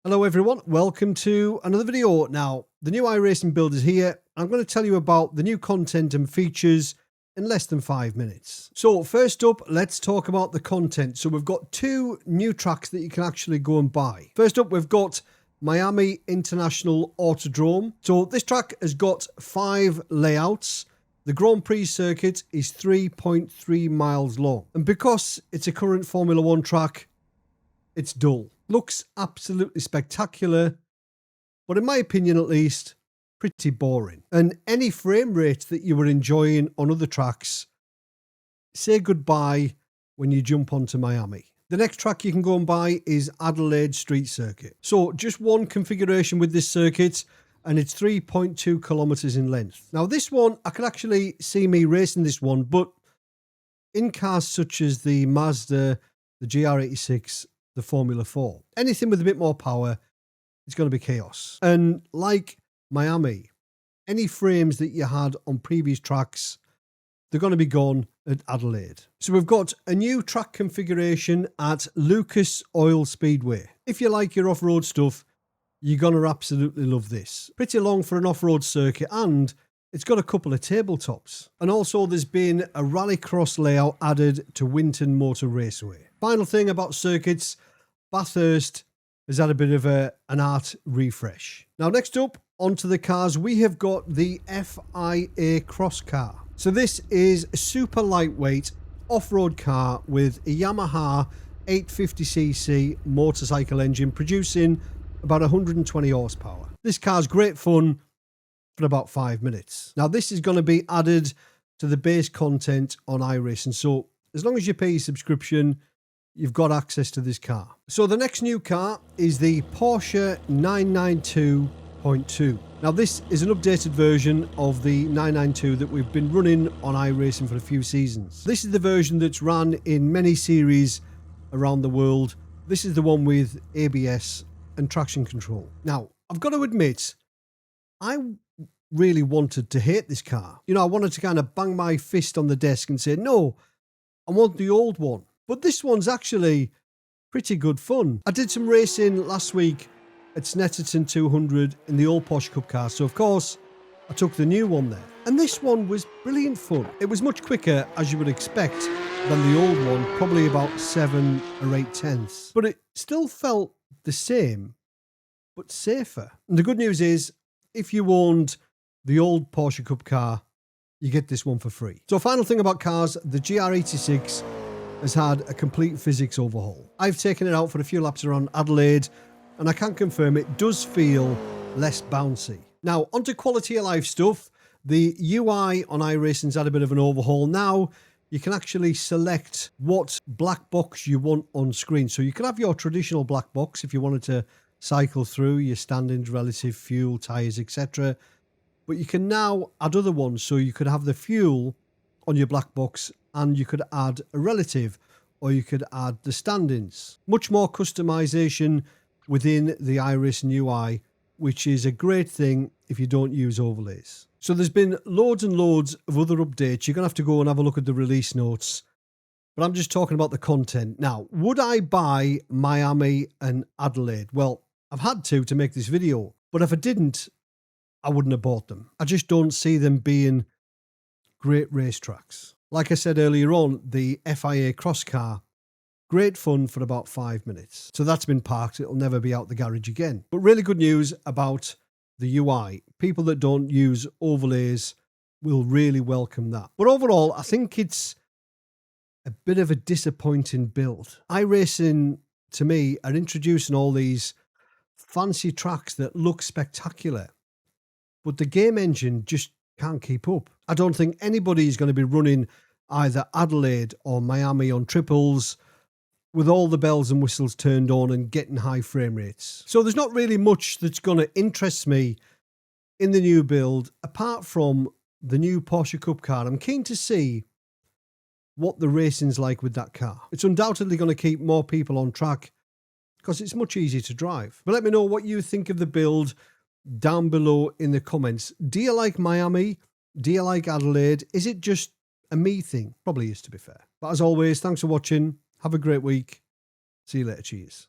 Hello everyone, welcome to another video. Now, the new iRacing build is here. I'm going to tell you about the new content and features in less than 5 minutes. So first up, let's talk about the content. So we've got two new tracks that you can actually go and buy. First up, we've got Miami International Autodrome. So this track has got 5 layouts. The Grand Prix circuit is 3.3 miles long. And because it's a current Formula 1 track, it's dull. Looks absolutely spectacular, but in my opinion at least, pretty boring. And any frame rate that you were enjoying on other tracks, say goodbye when you jump onto Miami. The next track you can go and buy is Adelaide Street Circuit. So just one configuration with this circuit, and it's 3.2 kilometers in length. Now this one, I can actually see me racing this one, but in cars such as the Mazda, the GR86, the Formula 4. Anything with a bit more power, it's going to be chaos. And like Miami, any frames that you had on previous tracks, they're going to be gone at Adelaide. So we've got a new track configuration at Lucas Oil Speedway. If you like your off-road stuff, you're going to absolutely love this. Pretty long for an off-road circuit, and it's got a couple of tabletops. And also there's been a rallycross layout added to Winton Motor Raceway. Final thing about circuits, Bathurst has had a bit of an art refresh. Now next up, onto the cars, we have got the FIA Cross Car. So this is a super lightweight off-road car with a Yamaha 850cc motorcycle engine producing about 120 horsepower. This car's great fun for about 5 minutes. Now this is going to be added to the base content on iRacing, so as long as you pay your subscription, you've got access to this car. So the next new car is the Porsche 992.2. Now this is an updated version of the 992 that we've been running on iRacing for a few seasons. This is the version that's run in many series around the world. This is the one with ABS and traction control. Now, I've got to admit, I really wanted to hate this car. You know, I wanted to kind of bang my fist on the desk and say, no, I want the old one. But this one's actually pretty good fun. I did some racing last week at Snetterton 200 in the old Porsche Cup car. So, of course, I took the new one there. And this one was brilliant fun. It was much quicker, as you would expect, than the old one, probably about 7 or 8 tenths. But it still felt the same, but safer. And the good news is, if you owned the old Porsche Cup car, you get this one for free. So, final thing about cars, the GR86 has had a complete physics overhaul. I've taken it out for a few laps around Adelaide, and I can confirm it does feel less bouncy. Now, onto quality of life stuff. The UI on iRacing's had a bit of an overhaul. Now, you can actually select what black box you want on screen. So you can have your traditional black box if you wanted to cycle through your standings, relative, fuel, tyres, etc. But you can now add other ones. So you could have the fuel on your black box, and you could add a relative, or you could add the standings. Much more customization within the iRacing UI, which is a great thing if you don't use overlays. So there's been loads and loads of other updates. You're going to have to go and have a look at the release notes, but I'm just talking about the content. Now, would I buy Miami and Adelaide? Well, I've had to make this video, but if I didn't, I wouldn't have bought them. I just don't see them being great racetracks. Like I said earlier on, the FIA Cross Car, great fun for about 5 minutes. So that's been parked. It'll never be out the garage again. But really good news about the UI. People that don't use overlays will really welcome that. But overall, I think it's a bit of a disappointing build. iRacing, to me, are introducing all these fancy tracks that look spectacular, but the game engine just can't keep up. I don't think anybody's going to be running either Adelaide or Miami on triples with all the bells and whistles turned on and getting high frame rates. So there's not really much that's going to interest me in the new build apart from the new Porsche Cup car. I'm keen to see what the racing's like with that car. It's undoubtedly going to keep more people on track because it's much easier to drive. But let me know what you think of the build down below in the comments. Do you like Miami? Do you like Adelaide? Is it just a me thing? Probably is, to be fair. But as always, thanks for watching. Have a great week. See you later. Cheers.